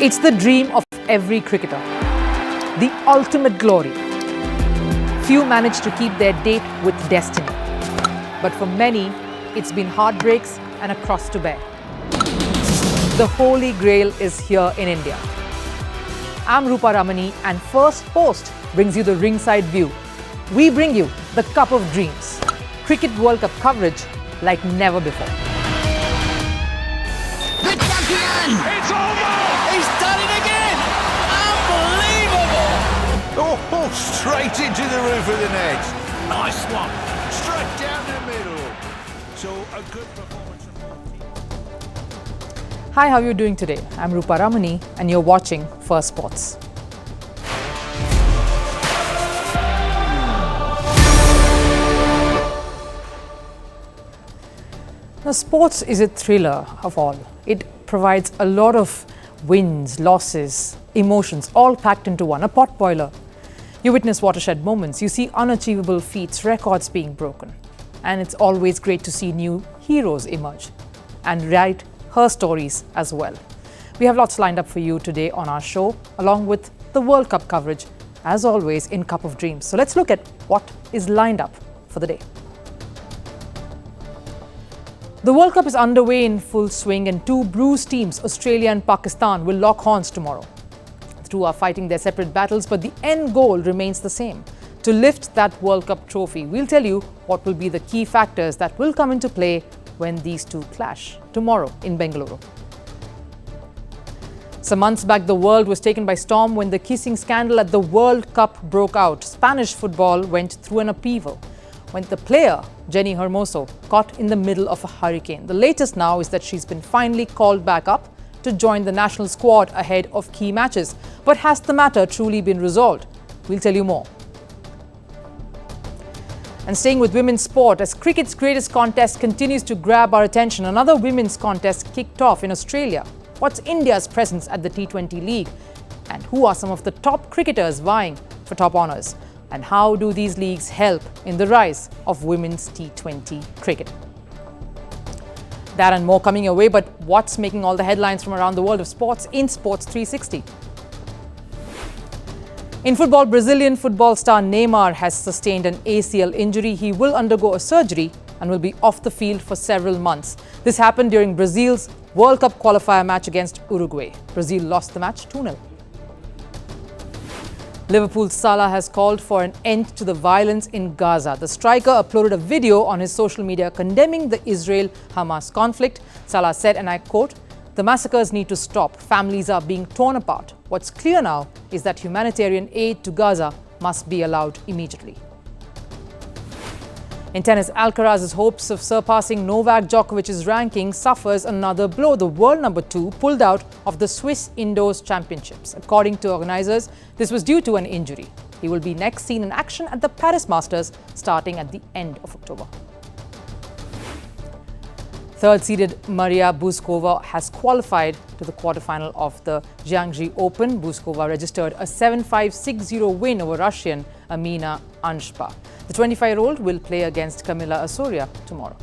It's the dream of every cricketer, the ultimate glory. Few manage to keep their date with destiny. But for many, it's been heartbreaks and a cross to bear. The Holy Grail is here in India. I'm Rupha Ramani, and Firstpost brings you the ringside view. We bring you the Cup of Dreams. Cricket World Cup coverage like never before. The champion! It's over! He's done it again! Unbelievable! Oh, straight into the roof of the net. Nice one. Straight down the middle. So a good performance from both teams. Hi, how are you doing today? I'm Rupha Ramani, and you're watching Firstpost. Now, sports is a thriller of all. It provides a lot of wins, losses, emotions, all packed into one, a potboiler. You witness watershed moments, you see unachievable feats, records being broken. And it's always great to see new heroes emerge and write her stories as well. We have lots lined up for you today on our show, along with the World Cup coverage, as always, in Cup of Dreams. So let's look at what is lined up for the day. The World Cup is underway in full swing, and two bruised teams, Australia and Pakistan, will lock horns tomorrow. The two are fighting their separate battles, but the end goal remains the same: to lift that World Cup trophy. We'll tell you what will be the key factors that will come into play when these two clash tomorrow in Bengaluru. Some months back, the world was taken by storm when the kissing scandal at the World Cup broke out. Spanish football went through an upheaval when the player, Jenni Hermoso, caught in the middle of a hurricane. The latest now is that she's been finally called back up to join the national squad ahead of key matches. But has the matter truly been resolved? We'll tell you more. And staying with women's sport, as cricket's greatest contest continues to grab our attention, another women's contest kicked off in Australia. What's India's presence at the T20 League? And who are some of the top cricketers vying for top honours? And how do these leagues help in the rise of women's T20 cricket? That and more coming your way, but what's making all the headlines from around the world of sports in Sports 360? In football, Brazilian football star Neymar has sustained an ACL injury. He will undergo a surgery and will be off the field for several months. This happened during Brazil's World Cup qualifier match against Uruguay. Brazil lost the match 2-0. Liverpool's Salah has called for an end to the violence in Gaza. The striker uploaded a video on his social media condemning the Israel-Hamas conflict. Salah said, and I quote, "The massacres need to stop. Families are being torn apart. What's clear now is that humanitarian aid to Gaza must be allowed immediately." In tennis, Alcaraz's hopes of surpassing Novak Djokovic's ranking suffers another blow. The world number 2 pulled out of the Swiss Indoors Championships. According to organizers, this was due to an injury. He will be next seen in action at the Paris Masters starting at the end of October. Third-seeded Maria Buzkova has qualified to the quarterfinal of the Jiangxi Open. Buzkova registered a 7-5, 6-0 win over Russian Amina Anshpa. The 25-year-old will play against Camila Osorio tomorrow.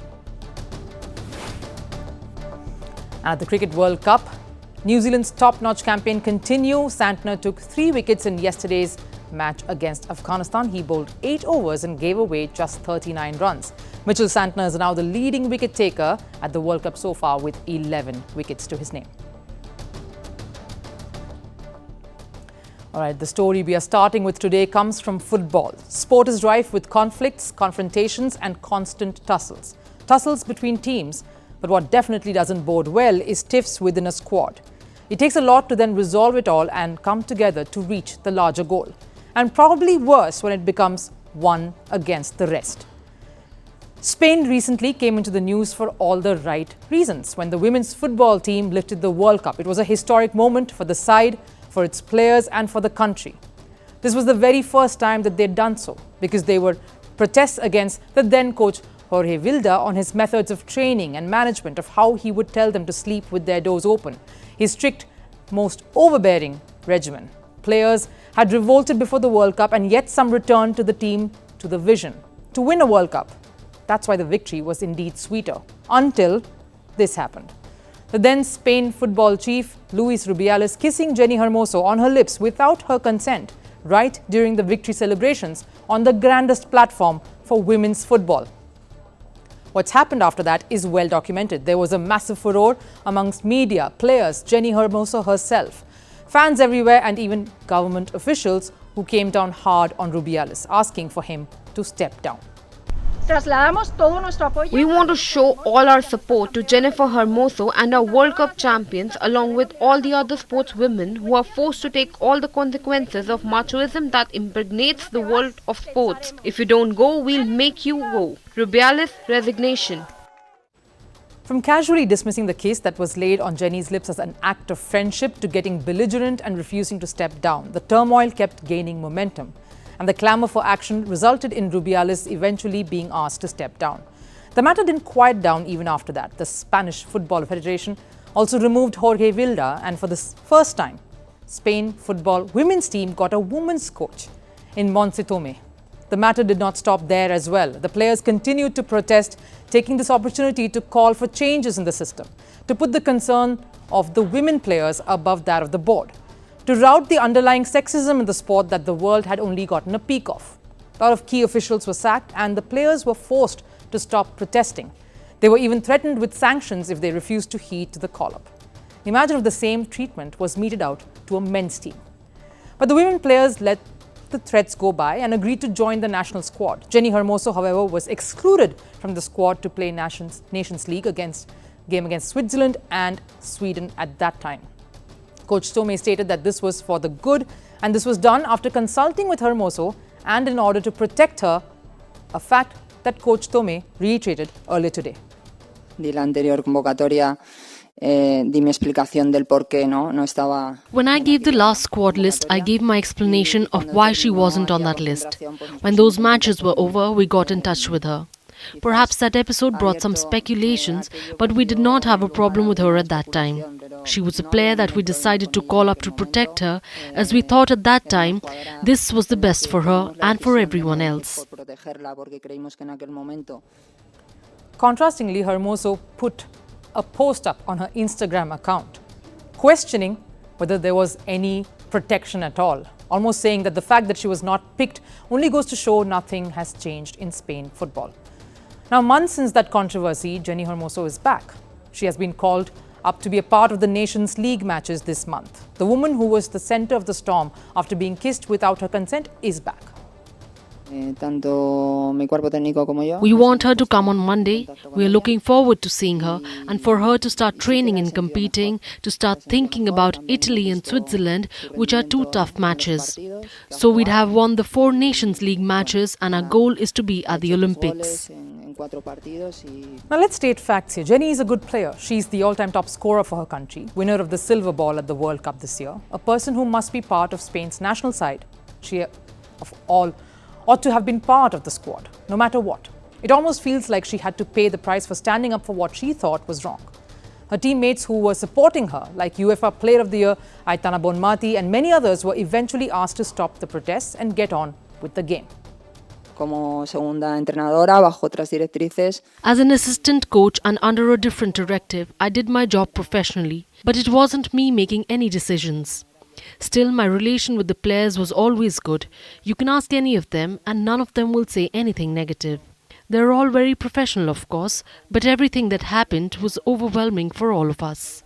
At the Cricket World Cup, New Zealand's top-notch campaign continues. Santner took 3 wickets in yesterday's match against Afghanistan. He bowled 8 overs and gave away just 39 runs. Mitchell Santner is now the leading wicket taker at the World Cup so far with 11 wickets to his name. All right, the story we are starting with today comes from football. Sport is rife with conflicts, confrontations and constant tussles. Tussles between teams, but what definitely doesn't bode well is tiffs within a squad. It takes a lot to then resolve it all and come together to reach the larger goal. And probably worse when it becomes one against the rest. Spain recently came into the news for all the right reasons when the women's football team lifted the World Cup. It was a historic moment for the side, for its players and for the country. This was the very first time that they'd done so because they were protests against the then coach Jorge Vilda on his methods of training and management, of how he would tell them to sleep with their doors open. His strict, most overbearing regimen. Players had revolted before the World Cup, and yet some returned to the team, to the vision, to win a World Cup. That's why the victory was indeed sweeter, until this happened. The then Spain football chief, Luis Rubiales, kissing Jenni Hermoso on her lips without her consent right during the victory celebrations on the grandest platform for women's football. What's happened after that is well documented. There was a massive furore amongst media, players, Jenni Hermoso herself, fans everywhere and even government officials who came down hard on Rubiales, asking for him to step down. We want to show all our support to Jennifer Hermoso and our World Cup champions, along with all the other sportswomen who are forced to take all the consequences of machoism that impregnates the world of sports. If you don't go, we'll make you go. Rubiales' resignation. From casually dismissing the kiss that was laid on Jenni's lips as an act of friendship to getting belligerent and refusing to step down, the turmoil kept gaining momentum. And the clamour for action resulted in Rubiales eventually being asked to step down. The matter didn't quiet down even after that. The Spanish Football Federation also removed Jorge Vilda, and for the first time, Spain football women's team got a women's coach in Montse Tomé. The matter did not stop there as well. The players continued to protest, taking this opportunity to call for changes in the system, to put the concern of the women players above that of the board, to rout the underlying sexism in the sport that the world had only gotten a peek of. A lot of key officials were sacked and the players were forced to stop protesting. They were even threatened with sanctions if they refused to heed to the call-up. Imagine if the same treatment was meted out to a men's team. But the women players let the threats go by and agreed to join the national squad. Jenni Hermoso, however, was excluded from the squad to play Nations League game against Switzerland and Sweden at that time. Coach Tomé stated that this was for the good, and this was done after consulting with Hermoso and in order to protect her, a fact that Coach Tomé reiterated earlier today. Di la anterior convocatoria, di mi explicación del por qué no estaba. When I gave the last squad list, I gave my explanation of why she wasn't on that list. When those matches were over, we got in touch with her. Perhaps that episode brought some speculations, but we did not have a problem with her at that time. She was a player that we decided to call up to protect her, as we thought at that time this was the best for her and for everyone else. Contrastingly, Hermoso put a post up on her Instagram account, questioning whether there was any protection at all, almost saying that the fact that she was not picked only goes to show nothing has changed in Spain football. Now, months since that controversy, Jenni Hermoso is back. She has been called up to be a part of the Nations League matches this month. The woman who was the centre of the storm after being kissed without her consent is back. We want her to come on Monday. We are looking forward to seeing her and for her to start training and competing, to start thinking about Italy and Switzerland, which are two tough matches. So we'd have won the 4 Nations League matches and our goal is to be at the Olympics. Now let's state facts here. Jenni is a good player. She's the all-time top scorer for her country, winner of the silver ball at the World Cup this year, a person who must be part of Spain's national side. She, of all, ought to have been part of the squad, no matter what. It almost feels like she had to pay the price for standing up for what she thought was wrong. Her teammates who were supporting her, like UEFA Player of the Year Aitana Bonmati and many others, were eventually asked to stop the protests and get on with the game. Como segunda entrenadora, bajo otras directrices. As an assistant coach and under a different directive, I did my job professionally, but it wasn't me making any decisions. Still, my relation with the players was always good. You can ask any of them and none of them will say anything negative. They're all very professional, of course, but everything that happened was overwhelming for all of us.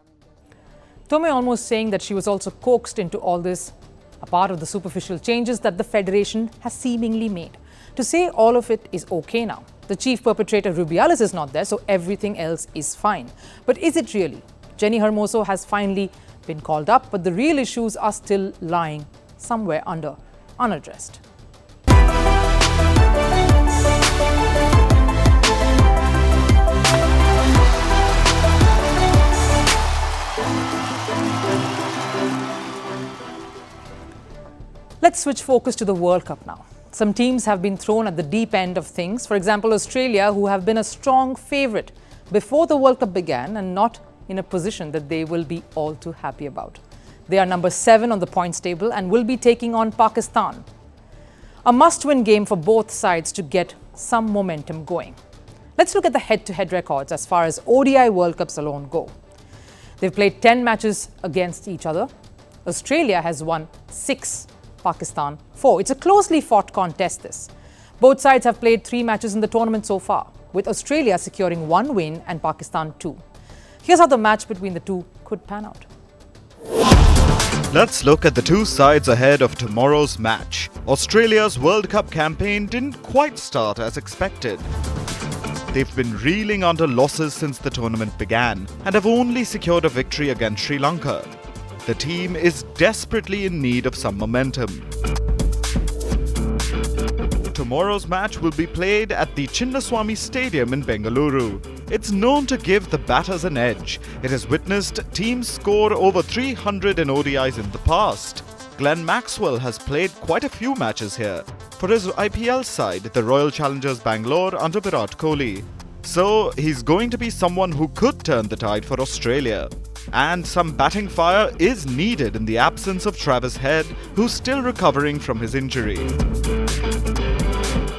Tomé almost saying that she was also coaxed into all this, a part of the superficial changes that the Federation has seemingly made. To say all of it is okay now. The chief perpetrator Rubiales is not there, so everything else is fine. But is it really? Jenni Hermoso has finally been called up, but the real issues are still lying somewhere under, unaddressed. Let's switch focus to the World Cup now. Some teams have been thrown at the deep end of things. For example, Australia, who have been a strong favourite before the World Cup began and not in a position that they will be all too happy about. They are number 7 on the points table and will be taking on Pakistan. A must-win game for both sides to get some momentum going. Let's look at the head-to-head records as far as ODI World Cups alone go. They've played 10 matches against each other. Australia has won 6, Pakistan 4. It's a closely fought contest, this. Both sides have played 3 matches in the tournament so far, with Australia securing 1 win and Pakistan 2. Here's how the match between the two could pan out. Let's look at the two sides ahead of tomorrow's match. Australia's World Cup campaign didn't quite start as expected. They've been reeling under losses since the tournament began and have only secured a victory against Sri Lanka. The team is desperately in need of some momentum. Tomorrow's match will be played at the Chinnaswamy Stadium in Bengaluru. It's known to give the batters an edge. It has witnessed teams score over 300 in ODIs in the past. Glenn Maxwell has played quite a few matches here for his IPL side, the Royal Challengers Bangalore under Virat Kohli. So he's going to be someone who could turn the tide for Australia. And some batting fire is needed in the absence of Travis Head, who's still recovering from his injury.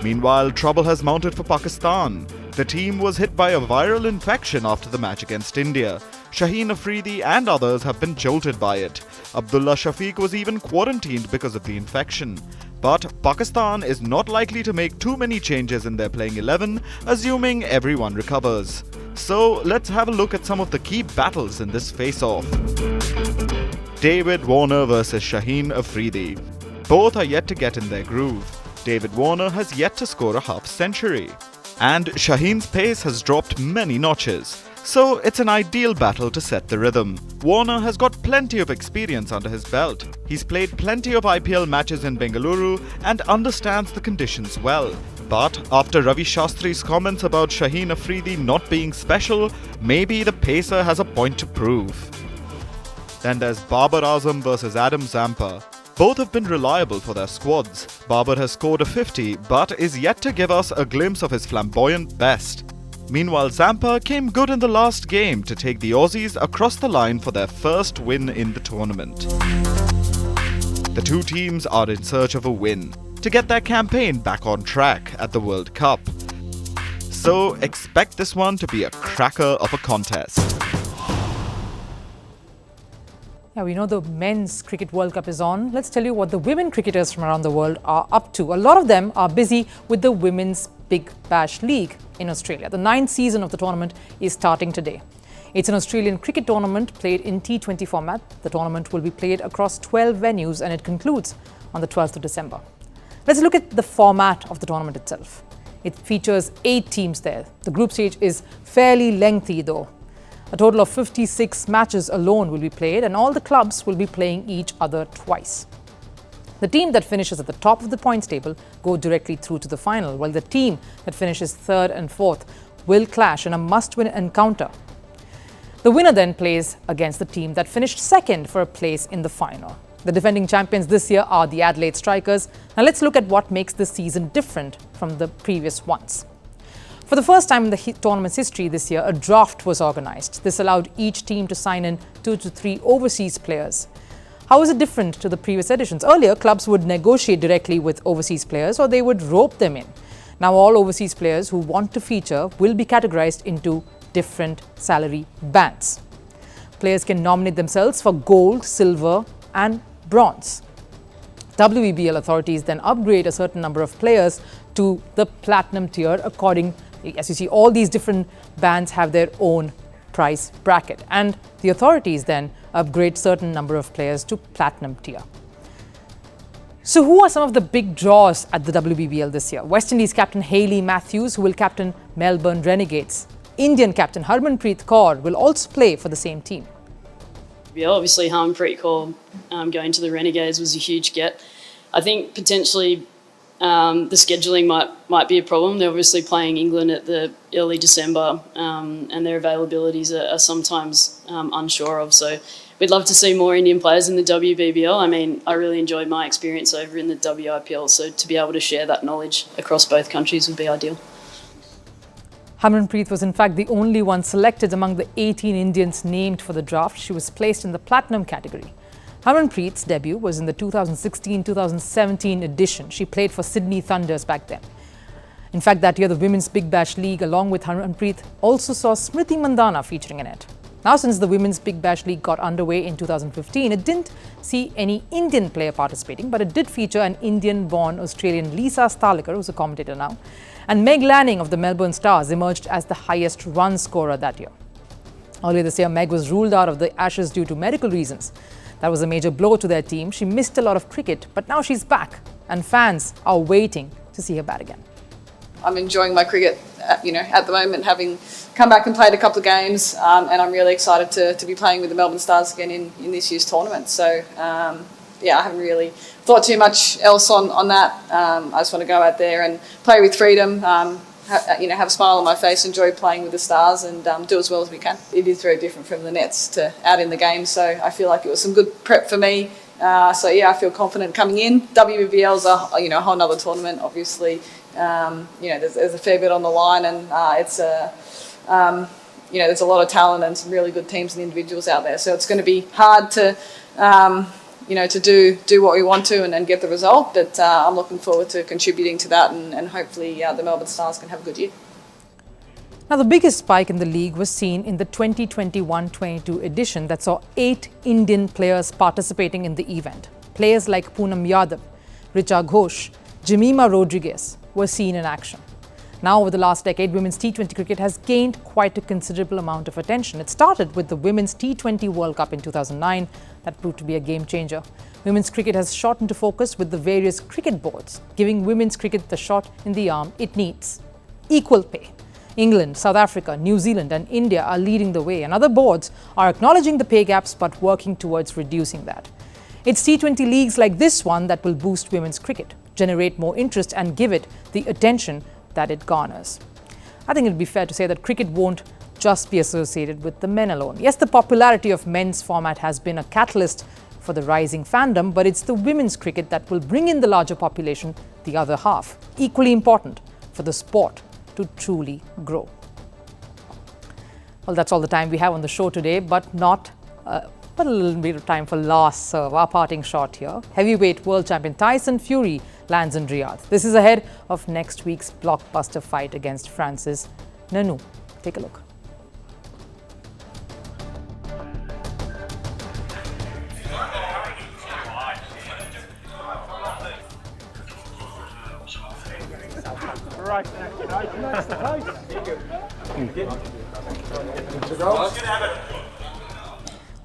Meanwhile, trouble has mounted for Pakistan. The team was hit by a viral infection after the match against India. Shaheen Afridi and others have been jolted by it. Abdullah Shafiq was even quarantined because of the infection. But Pakistan is not likely to make too many changes in their playing 11, assuming everyone recovers. So let's have a look at some of the key battles in this face-off. David Warner versus Shaheen Afridi. Both are yet to get in their groove. David Warner has yet to score a half-century. And Shaheen's pace has dropped many notches. So it's an ideal battle to set the rhythm. Warner has got plenty of experience under his belt. He's played plenty of IPL matches in Bengaluru and understands the conditions well. But after Ravi Shastri's comments about Shaheen Afridi not being special, maybe the pacer has a point to prove. Then there's Babar Azam versus Adam Zampa. Both have been reliable for their squads. Babar has scored a 50 but is yet to give us a glimpse of his flamboyant best. Meanwhile, Zampa came good in the last game to take the Aussies across the line for their first win in the tournament. The two teams are in search of a win to get their campaign back on track at the World Cup. So expect this one to be a cracker of a contest. Yeah, we know the Men's Cricket World Cup is on. Let's tell you what the women cricketers from around the world are up to. A lot of them are busy with the Women's Big Bash League in Australia. The 9th season of the tournament is starting today. It's an Australian cricket tournament played in T20 format. The tournament will be played across 12 venues and it concludes on the 12th of December. Let's look at the format of the tournament itself. It features 8 teams there. The group stage is fairly lengthy though. A total of 56 matches alone will be played and all the clubs will be playing each other twice. The team that finishes at the top of the points table go directly through to the final, while the team that finishes 3rd and 4th will clash in a must-win encounter. The winner then plays against the team that finished 2nd for a place in the final. The defending champions this year are the Adelaide Strikers. Now let's look at what makes this season different from the previous ones. For the first time in the tournament's history this year, a draft was organised. This allowed each team to sign in 2 to 3 overseas players. How is it different to the previous editions? Earlier, clubs would negotiate directly with overseas players or they would rope them in. Now all overseas players who want to feature will be categorised into different salary bands. Players can nominate themselves for gold, silver and bronze. WBBL authorities then upgrade a certain number of players to the platinum tier according. As you see, all these different bands have their own price bracket and the authorities then upgrade certain number of players to platinum tier. So who are some of the big draws at the WBBL this year? West Indies captain Hayley Matthews, who will captain Melbourne Renegades. Indian captain Harmanpreet Kaur will also play for the same team. Yeah, obviously Harmanpreet Kaur going to the Renegades was a huge get. I think potentially the scheduling might be a problem. They're obviously playing England at the early December and their availabilities are sometimes unsure of. So we'd love to see more Indian players in the WBBL. I mean, I really enjoyed my experience over in the WIPL, so to be able to share that knowledge across both countries would be ideal. Harmanpreet was in fact the only one selected among the 18 Indians named for the draft. She was placed in the platinum category. Harmanpreet's debut was in the 2016-2017 edition. She played for Sydney Thunders back then. In fact, that year the Women's Big Bash League along with Harmanpreet also saw Smriti Mandhana featuring in it. Now, since the Women's Big Bash League got underway in 2015, it didn't see any Indian player participating, but it did feature an Indian-born Australian Lisa Sthalekar, who's a commentator now, and Meg Lanning of the Melbourne Stars emerged as the highest run scorer that year. Earlier this year, Meg was ruled out of the Ashes due to medical reasons. That was a major blow to their team. She missed a lot of cricket, but now she's back, and fans are waiting to see her bat again. I'm enjoying my cricket, at the moment, having come back and played a couple of games, and I'm really excited to be playing with the Melbourne Stars again in this year's tournament. So, I haven't really thought too much else on that. I just want to go out there and play with freedom, have a smile on my face, enjoy playing with the Stars, and do as well as we can. It is very different from the nets to out in the game, so I feel like it was some good prep for me. I feel confident coming in. WBL's a whole nother tournament, obviously. There's a fair bit on the line, and there's a lot of talent and some really good teams and individuals out there. So it's going to be hard to do what we want to and get the result. But I'm looking forward to contributing to that, and hopefully the Melbourne Stars can have a good year. Now, the biggest spike in the league was seen in the 2021-22 edition that saw 8 Indian players participating in the event. Players like Poonam Yadav, Richa Ghosh, Jemima Rodriguez were seen in action. Now, over the last decade, women's T20 cricket has gained quite a considerable amount of attention. It started with the Women's T20 World Cup in 2009. That proved to be a game changer. Women's cricket has shot into focus with the various cricket boards, giving women's cricket the shot in the arm it needs. Equal pay. England, South Africa, New Zealand and India are leading the way, and other boards are acknowledging the pay gaps but working towards reducing that. It's T20 leagues like this one that will boost women's cricket, generate more interest and give it the attention that it garners. I think it would be fair to say that cricket won't just be associated with the men alone. Yes, the popularity of men's format has been a catalyst for the rising fandom, but it's the women's cricket that will bring in the larger population, the other half, equally important for the sport to truly grow. Well, that's all the time we have on the show today, but a little bit of time for last serve, our parting shot here. Heavyweight world champion Tyson Fury lands in Riyadh. This is ahead of next week's blockbuster fight against Francis Ngannou. Take a look.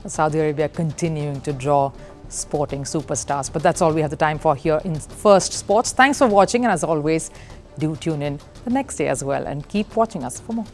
Saudi Arabia continuing to draw sporting superstars. But that's all we have the time for here in First Sports. Thanks for watching, and as always, do tune in the next day as well and keep watching us for more.